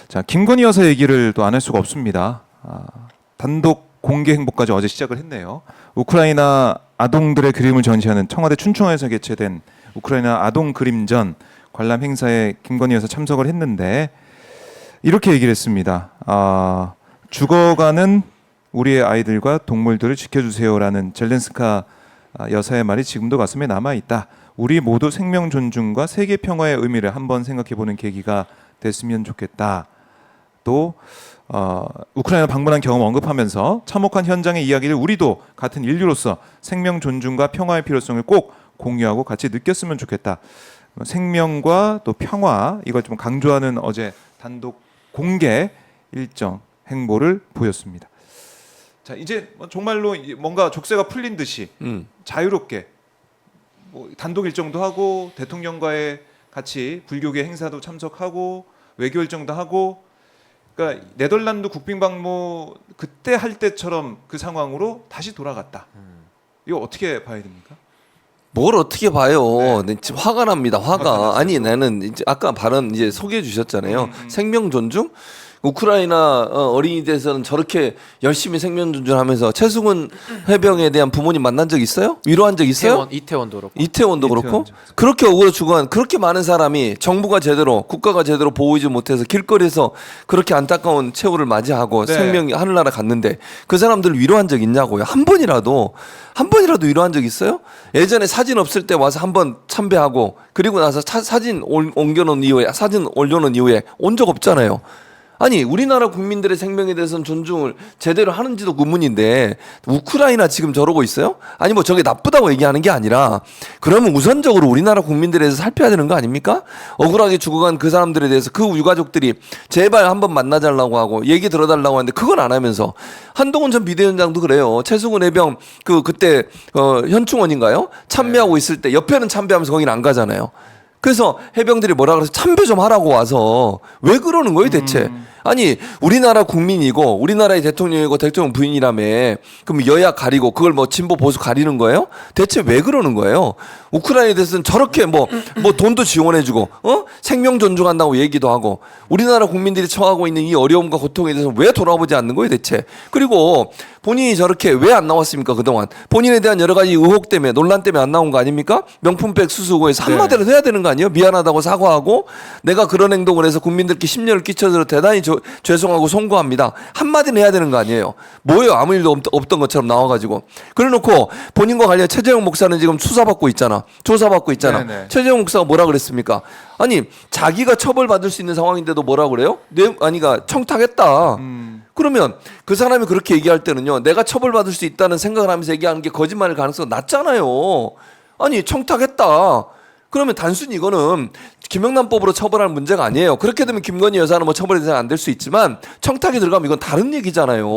자, 김건희 여사 얘기를 또 안 할 수가 없습니다. 단독 공개 행보까지 어제 시작을 했네요. 우크라이나 아동들의 그림을 전시하는 청와대 춘천에서 개최된 우크라이나 아동 그림전 관람 행사에 김건희 여사 참석을 했는데 이렇게 얘기를 했습니다. 죽어가는 우리의 아이들과 동물들을 지켜주세요라는 젤렌스카 여사의 말이 지금도 가슴에 남아있다. 우리 모두 생명 존중과 세계 평화의 의미를 한번 생각해보는 계기가 됐으면 좋겠다. 또 우크라이나 방문한 경험 언급하면서 참혹한 현장의 이야기를 우리도 같은 인류로서 생명 존중과 평화의 필요성을 꼭 공유하고 같이 느꼈으면 좋겠다. 생명과 또 평화 이걸 좀 강조하는 어제 단독 공개 일정 행보를 보였습니다. 자, 이제 정말로 뭔가 족쇄가 풀린 듯이 자유롭게 뭐 단독 일정도 하고 대통령과의 같이 불교계 행사도 참석하고 외교 일정도 하고, 그러니까 네덜란드 국빈 방문 그때 할 때처럼 그 상황으로 다시 돌아갔다. 이거 어떻게 봐야 됩니까? 뭘 어떻게 봐요? 네. 지금 화가 납니다. 화가. 아니 나는 이제 아까 발언 이제 소개해 주셨잖아요. 생명 존중? 우크라이나 어린이대에서는 저렇게 열심히 생명 존중하면서 최승훈 해병에 대한 부모님 만난 적 있어요? 위로한 적 있어요? 이태원도 그렇고. 이태원도 그렇고 그렇게 억울해 죽어간 그렇게 많은 사람이 정부가 제대로 국가가 제대로 보호하지 못해서 길거리에서 그렇게 안타까운 최후를 맞이하고 네. 생명이 하늘나라 갔는데 그 사람들 위로한 적 있냐고요? 한 번이라도 위로한 적 있어요? 예전에 사진 없을 때 와서 한 번 참배하고 그리고 나서 사진 옮겨놓은 이후에 사진 올려놓은 이후에 온 적 없잖아요. 아니 우리나라 국민들의 생명에 대해서는 존중을 제대로 하는지도 의문인데 우크라이나 지금 저러고 있어요? 아니 뭐 저게 나쁘다고 얘기하는 게 아니라 그러면 우선적으로 우리나라 국민들에 대해서 살펴야 되는 거 아닙니까? 억울하게 죽어간 그 사람들에 대해서 그 유가족들이 제발 한번 만나달라고 하고 얘기 들어달라고 하는데 그건 안 하면서 한동훈 전 비대위원장도 그래요. 최승훈 해병 그때 현충원인가요? 참배하고 있을 때 옆에는 참배하면서 거기는 안 가잖아요. 그래서 해병들이 뭐라 그래서 참배 좀 하라고 와서 왜 그러는 거예요 대체? 아니 우리나라 국민이고 우리나라의 대통령이고 대통령 부인이라며 그럼 여야 가리고 그걸 뭐 진보 보수 가리는 거예요? 대체 왜 그러는 거예요? 우크라이나에 대해서는 저렇게 뭐 돈도 지원해주고 생명 존중한다고 얘기도 하고 우리나라 국민들이 처하고 있는 이 어려움과 고통에 대해서 왜 돌아보지 않는 거예요 대체? 그리고 본인이 저렇게 왜 안 나왔습니까 그동안? 본인에 대한 여러 가지 의혹 때문에 논란 때문에 안 나온 거 아닙니까? 명품백 수수고에서 한마디라도 해야 되는 거 아니에요? 미안하다고 사과하고 내가 그런 행동을 해서 국민들께 심려를 끼쳐서 대단히 죄송하고 송구합니다. 한마디는 해야 되는 거 아니에요? 뭐예요? 아무 일도 없던 것처럼 나와가지고. 그래놓고 본인과 관련 최재형 목사는 지금 수사받고 있잖아. 조사받고 있잖아. 네네. 최재형 목사가 뭐라 그랬습니까? 아니 자기가 처벌받을 수 있는 상황인데도 뭐라 그래요? 아니가 청탁했다. 그러면 그 사람이 그렇게 얘기할 때는요. 내가 처벌받을 수 있다는 생각을 하면서 얘기하는 게 거짓말일 가능성이 낮잖아요. 아니 청탁했다. 그러면 단순히 이거는 김영란법으로 처벌할 문제가 아니에요. 그렇게 되면 김건희 여사는 뭐 처벌이 안 될 수 있지만 청탁이 들어가면 이건 다른 얘기잖아요.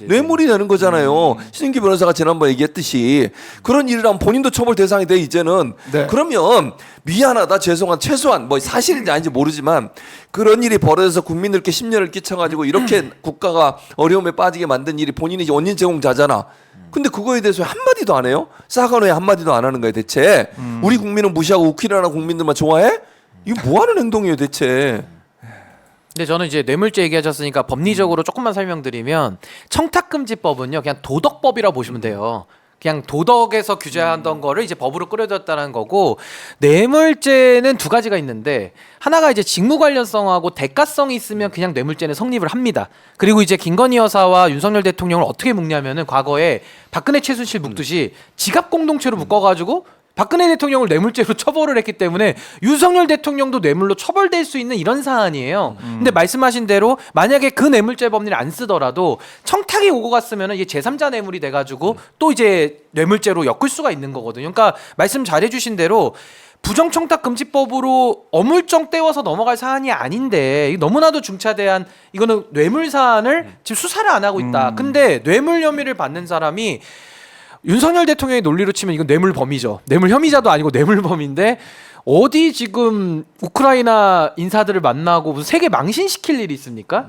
뇌물이 되는 거잖아요. 신인기 변호사가 지난번에 얘기했듯이 그런 일이라면 본인도 처벌 대상이 돼 이제는. 네. 그러면 미안하다 죄송한 최소한 뭐 사실인지 아닌지 모르지만 그런 일이 벌어져서 국민들께 심려를 끼쳐가지고 이렇게 국가가 어려움에 빠지게 만든 일이 본인이 원인 제공자잖아. 근데 그거에 대해서 한마디도 안 해요? 사과는 왜 한마디도 안 하는 거예요 대체? 우리 국민은 무시하고 우크라이나 국민들만 좋아해? 이거 뭐 하는 행동이에요 대체? 근데 저는 이제 뇌물죄 얘기하셨으니까 법리적으로 조금만 설명드리면 청탁금지법은요 그냥 도덕법이라고 보시면 돼요. 그냥 도덕에서 규제하던 거를 이제 법으로 끌어들였다는 거고, 뇌물죄는 두 가지가 있는데 하나가 이제 직무 관련성하고 대가성이 있으면 그냥 뇌물죄는 성립을 합니다. 그리고 이제 김건희 여사와 윤석열 대통령을 어떻게 묶냐면은 과거에 박근혜 최순실 묶듯이 지갑 공동체로 묶어가지고 박근혜 대통령을 뇌물죄로 처벌을 했기 때문에 윤석열 대통령도 뇌물로 처벌될 수 있는 이런 사안이에요. 근데 말씀하신 대로 만약에 그 뇌물죄 법리를 안 쓰더라도 청탁이 오고 갔으면 이게 제3자 뇌물이 돼가지고 또 이제 뇌물죄로 엮을 수가 있는 거거든요. 그러니까 말씀 잘해주신 대로 부정청탁금지법으로 어물쩡 떼워서 넘어갈 사안이 아닌데 너무나도 중차대한 이거는 뇌물 사안을 지금 수사를 안 하고 있다. 근데 뇌물 혐의를 받는 사람이 윤석열 대통령의 논리로 치면 이건 뇌물범이죠. 뇌물 혐의자도 아니고 뇌물범인데 어디 지금 우크라이나 인사들을 만나고 무슨 세계 망신시킬 일이 있습니까?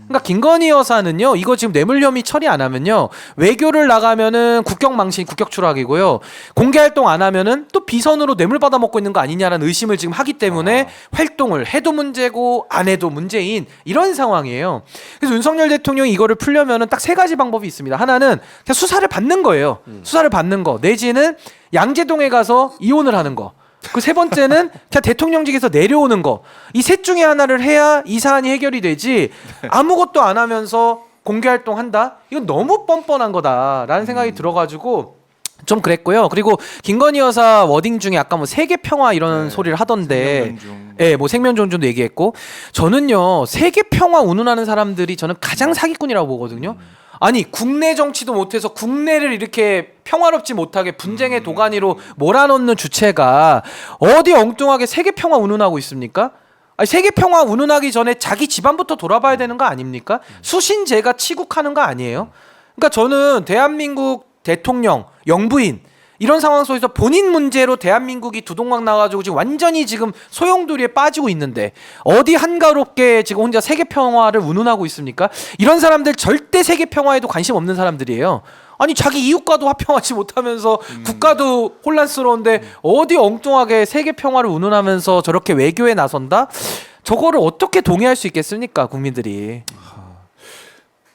그러니까 김건희 여사는요, 이거 지금 뇌물 혐의 처리 안 하면요, 외교를 나가면은 국격망신, 국격추락이고요, 공개 활동 안 하면은 또 비선으로 뇌물 받아 먹고 있는 거 아니냐라는 의심을 지금 하기 때문에 활동을 해도 문제고 안 해도 문제인 이런 상황이에요. 그래서 윤석열 대통령이 이거를 풀려면은 딱 세 가지 방법이 있습니다. 하나는 그냥 수사를 받는 거예요. 수사를 받는 거, 내지는 양재동에 가서 이혼을 하는 거. 그 세 번째는 그냥 대통령직에서 내려오는 거. 이 셋 중에 하나를 해야 이 사안이 해결이 되지, 아무것도 안 하면서 공개 활동한다? 이건 너무 뻔뻔한 거다라는 생각이 들어가지고 좀 그랬고요. 그리고 김건희 여사 워딩 중에 아까 뭐 세계 평화 이런 소리를 하던데, 예, 뭐 생명 존중도 얘기했고, 저는요, 세계 평화 운운하는 사람들이 저는 가장 사기꾼이라고 보거든요. 아니, 국내 정치도 못해서 국내를 이렇게 평화롭지 못하게 분쟁의 도가니로 몰아넣는 주체가 어디 엉뚱하게 세계 평화 운운하고 있습니까? 아니, 세계 평화 운운하기 전에 자기 집안부터 돌아봐야 되는 거 아닙니까? 수신제가 치국하는 거 아니에요? 그러니까 저는 대한민국 대통령, 영부인 이런 상황 속에서 본인 문제로 대한민국이 두동강 나가지고 지금 완전히 지금 소용돌이에 빠지고 있는데 어디 한가롭게 지금 혼자 세계 평화를 운운하고 있습니까? 이런 사람들 절대 세계 평화에도 관심 없는 사람들이에요. 아니, 자기 이웃과도 화평하지 못하면서 국가도 혼란스러운데 어디 엉뚱하게 세계 평화를 운운하면서 저렇게 외교에 나선다? 저거를 어떻게 동의할 수 있겠습니까, 국민들이?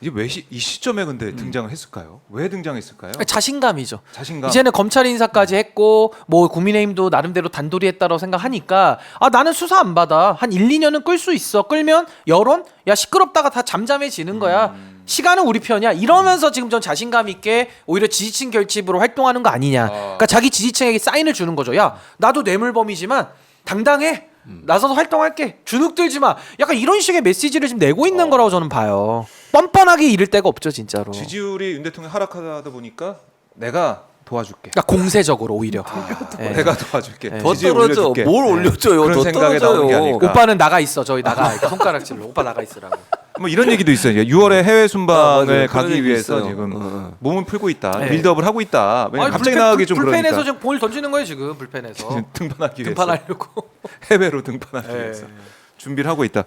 이게 왜 이 시점에 근데 등장을 했을까요? 왜 등장했을까요? 자신감이죠. 자신감. 이제는 검찰 인사까지 했고 뭐 국민의힘도 나름대로 단돌이 했다고 생각하니까, 아, 나는 수사 안 받아. 한 1, 2년은 끌 수 있어. 끌면 여론? 야, 시끄럽다가 다 잠잠해지는 거야. 시간은 우리 편이야. 이러면서 지금 전 자신감 있게 오히려 지지층 결집으로 활동하는 거 아니냐. 그러니까 자기 지지층에게 사인을 주는 거죠. 야, 나도 뇌물범이지만 당당해. 나서서 활동할게. 주눅 들지 마. 약간 이런 식의 메시지를 지금 내고 있는 거라고 저는 봐요. 뻔뻔하게 이를 데가 없죠, 진짜로. 지지율이 윤 대통령 하락하다 보니까 내가 도와줄게. 그러니까 공세적으로 오히려. 예. 내가 도와줄게. 더 지지율 떨어져. 올려줄게. 뭘 올려줘요? 그런 더 생각에 나오는 게 떨어져요. 아닐까. 오빠는 나가 있어. 저기 나가. 이렇게 손가락질로. 오빠 나가 있으라고. 뭐 이런 얘기도 있어요. 6월에 해외 맞아요. 순방을 그런 가기 얘기 위해서 있어요. 지금 몸을 풀고 있다. 네. 빌드업을 하고 있다. 왜냐면 갑자기 불펜- 나가기 좀 불펜에서 그러니까. 지금 공을 던지는 거예요, 지금. 불펜에서. 등판하기 위해서. 등판하려고. 해외로 등판하기 네. 위해서 준비를 하고 있다.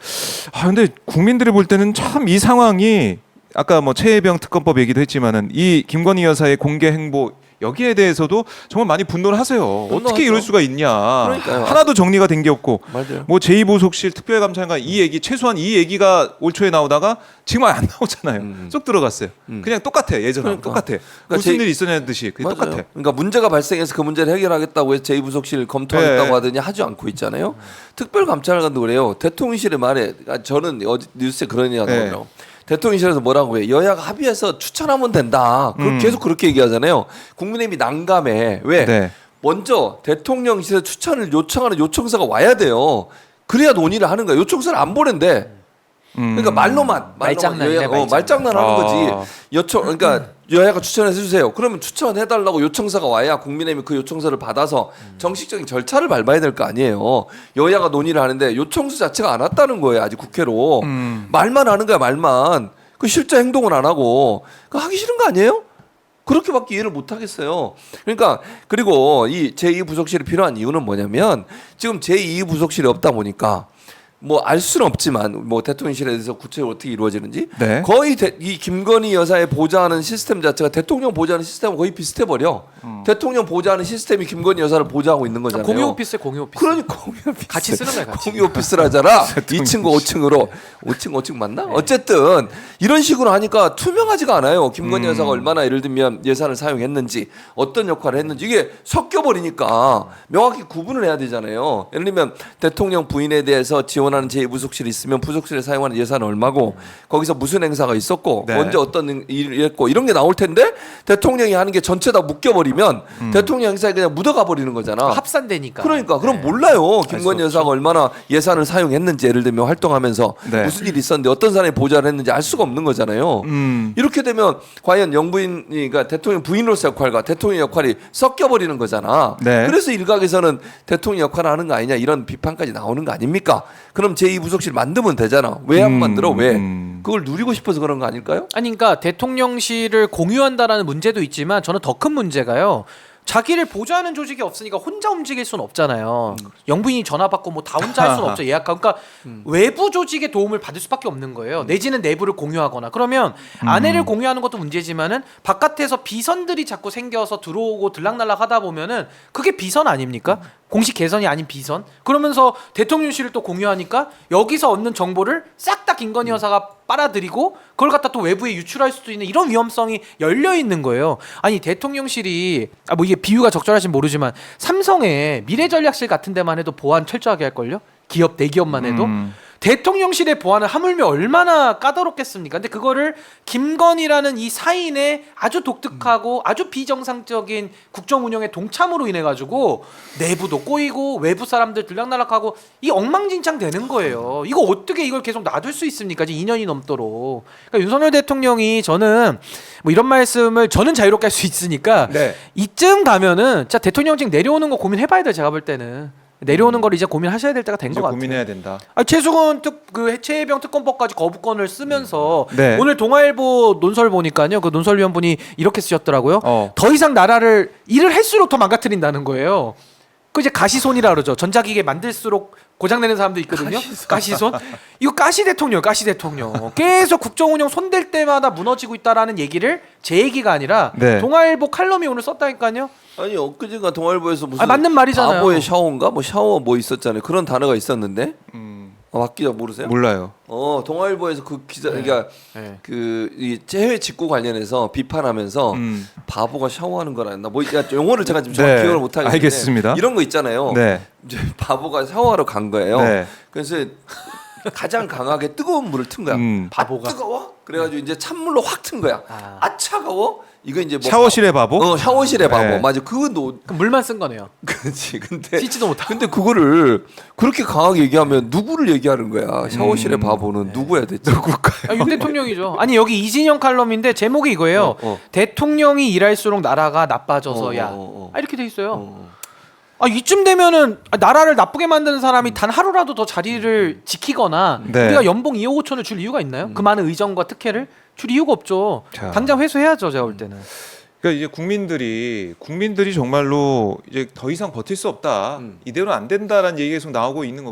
아 근데 국민들이 볼 때는 참 이 상황이 아까 뭐 최혜병 특검법 얘기도 했지만은 이 김건희 여사의 공개 행보 여기에 대해서도 정말 많이 분노를 하세요. 분노하죠. 어떻게 이럴 수가 있냐. 그러니까요. 하나도 정리가 된 게 없고 맞아요. 뭐 제2부속실 특별감찰관 이 얘기 최소한 이 얘기가 올 초에 나오다가 지금 안 나오잖아요. 쏙 들어갔어요. 그냥 똑같아 예전하고 그러니까. 똑같아. 그러니까 무슨 제- 일이 있었냐는 듯이 그게 맞아요. 똑같아. 그러니까 문제가 발생해서 그 문제를 해결하겠다고 해서 제2부속실 검토하겠다고 네. 하더니 하지 않고 있잖아요. 특별감찰관도 그래요. 대통령실의 말에 저는 어디 뉴스에 그런 얘기가 네. 나오더라고요. 대통령실에서 뭐라고 해요? 여야가 합의해서 추천하면 된다. 계속 그렇게 얘기하잖아요. 국민의힘이 난감해. 왜? 네. 먼저 대통령실에 추천을 요청하는 요청서가 와야 돼요. 그래야 논의를 하는 거야. 요청서를 안 보낸대. 그러니까 말로만 말장난이네, 여야가, 말장난. 말장난하는 아. 거지. 그러니까 여야가 추천해서 주세요. 그러면 추천해달라고 요청서가 와야 국민의힘이 그 요청서를 받아서 정식적인 절차를 밟아야 될 거 아니에요. 여야가 논의를 하는데 요청서 자체가 안 왔다는 거예요. 아직 국회로 말만 하는 거야, 말만. 그 실제 행동은 안 하고 그 하기 싫은 거 아니에요? 그렇게밖에 이해를 못 하겠어요. 그러니까 그리고 이 제2부속실이 필요한 이유는 뭐냐면 지금 제2부속실이 없다 보니까 뭐 알 수는 없지만 뭐 대통령실에 대해서 구체적으로 어떻게 이루어지는지 네. 거의 이 김건희 여사의 보좌하는 시스템 자체가 대통령 보좌하는 시스템과 거의 비슷해 버려. 대통령 보좌하는 시스템이 김건희 여사를 보좌하고 있는 거잖아요. 공유 오피스에 공유 오피스. 그러니까 공유 오피스. 같이 쓰는 거야, 같이. 공유 오피스를 하잖아. 2층과 5층으로 5층 맞나? 어쨌든 이런 식으로 하니까 투명하지가 않아요. 김건희 여사가 얼마나 예를 들면 예산을 사용했는지 어떤 역할을 했는지 이게 섞여 버리니까 명확히 구분을 해야 되잖아요. 예를 들면 대통령 부인에 대해서 지원하는 제2부속실이 있으면 부속실에 사용하는 예산은 얼마고 거기서 무슨 행사가 있었고 네. 언제 어떤 일을 했고 이런 게 나올 텐데 대통령이 하는 게 전체 다 묶여 버리면 대통령 행사에 그냥 묻어가 버리는 거잖아. 합산되니까. 그러니까 그럼 네. 몰라요. 수 김건희 없죠. 여사가 얼마나 예산을 사용했는지 예를 들면 활동하면서 네. 무슨 일이 있었는데 어떤 사람이 보좌를 했는지 알 수가 없는 거잖아요. 이렇게 되면 과연 영부인이 그러니까 대통령 부인으로서 역할과 대통령 역할이 섞여 버리는 거잖아. 네. 그래서 일각에서는 대통령 역할을 하는 거 아니냐 이런 비판까지 나오는 거 아닙니까? 그럼 제2부속실 만들면 되잖아. 왜 안 만들어? 왜? 그걸 누리고 싶어서 그런 거 아닐까요? 아니, 그러니까 대통령실을 공유한다라는 문제도 있지만 저는 더 큰 문제가요. 자기를 보좌하는 조직이 없으니까 혼자 움직일 수는 없잖아요. 영부인이 전화 받고 뭐 다 혼자 할 수는 없죠. 예약하고. 그러니까 외부 조직의 도움을 받을 수밖에 없는 거예요. 내지는 내부를 공유하거나. 그러면 아내를 공유하는 것도 문제지만은 바깥에서 비선들이 자꾸 생겨서 들어오고 들락날락 하다 보면은 그게 비선 아닙니까? 공식 개선이 아닌 비선. 그러면서 대통령실을 또 공유하니까 여기서 얻는 정보를 싹 다 김건희 여사가 빨아들이고 그걸 갖다 또 외부에 유출할 수도 있는 이런 위험성이 열려 있는 거예요. 아니 대통령실이 뭐 이게 비유가 적절할지 모르지만 삼성의 미래전략실 같은 데만 해도 보안 철저하게 할 걸요. 기업 대기업만 해도 대통령실의 보안을 하물며 얼마나 까다롭겠습니까? 근데 그거를 김건희라는 이 사인의 아주 독특하고 아주 비정상적인 국정 운영의 동참으로 인해 가지고 내부도 꼬이고 외부 사람들 들락날락하고 이 엉망진창 되는 거예요. 이거 어떻게 이걸 계속 놔둘 수 있습니까? 이제 2년이 넘도록. 그러니까 윤석열 대통령이 저는 뭐 이런 말씀을 저는 자유롭게 할 수 있으니까 네. 이쯤 가면은 진짜 대통령직 내려오는 거 고민해봐야 돼요. 제가 볼 때는. 내려오는 걸 이제 고민하셔야 될 때가 된 이제 것 같아요. 고민해야 된다. 최수근 그 최혜병 특검법까지 거부권을 쓰면서 네. 오늘 동아일보 논설 보니까요. 그 논설위원분이 이렇게 쓰셨더라고요. 더 이상 나라를 일을 할수록 더 망가뜨린다는 거예요. 그 이제 가시손이라 그러죠. 전자기계 만들수록 고장내는 사람도 있거든요. 가시손. 이거 가시 대통령, 가시 대통령. 계속 국정운영 손댈 때마다 무너지고 있다라는 얘기를 제 얘기가 아니라 네. 동아일보 칼럼이 오늘 썼다니까요. 아니 엊그제가 동아일보에서 무슨 맞는 말이잖아요. 바보의 샤워인가 뭐 샤워 뭐 있었잖아요. 그런 단어가 있었는데 박 기자 모르세요? 몰라요. 동아일보에서 그 기자 그러니까 네. 그이 해외 직구 관련해서 비판하면서 바보가 샤워하는 거라나 뭐 용어를 제가 지금 정확히 네, 기억을 못 하겠는데 알겠습니다. 이런 거 있잖아요. 네. 이제 바보가 샤워하러 간 거예요. 네. 그래서 가장 강하게 뜨거운 물을 튼 거야. 바보가. 뜨거워? 그래가지고 이제 찬물로 확 튼 거야. 아 차가워? 이거 이제 뭐 샤워실의 바보? 샤워실의 바보. 네. 맞아. 그거 그럼 물만 쓴 거네요. 그렇지. 근데 씻지도 못하고. 근데 그거를 그렇게 강하게 얘기하면 누구를 얘기하는 거야? 샤워실의 바보는 누구야 대체? 누굴까요? 윤 대통령이죠. 아니 여기 이진영 칼럼인데 제목이 이거예요. 대통령이 일할수록 나라가 나빠져서야. 이렇게 돼 있어요. 이쯤 되면은 나라를 나쁘게 만드는 사람이 단 하루라도 더 자리를 지키거나 네. 우리가 연봉 2억 5천을 줄 이유가 있나요? 그 많은 의정과 특혜를 줄 이유가 없죠. 자. 당장 회수해야죠. 제가 볼 때는. 그러니까 이제 국민들이 정말로 이제 더 이상 버틸 수 없다. 이대로 안 된다라는 얘기가 계속 나오고 있는 거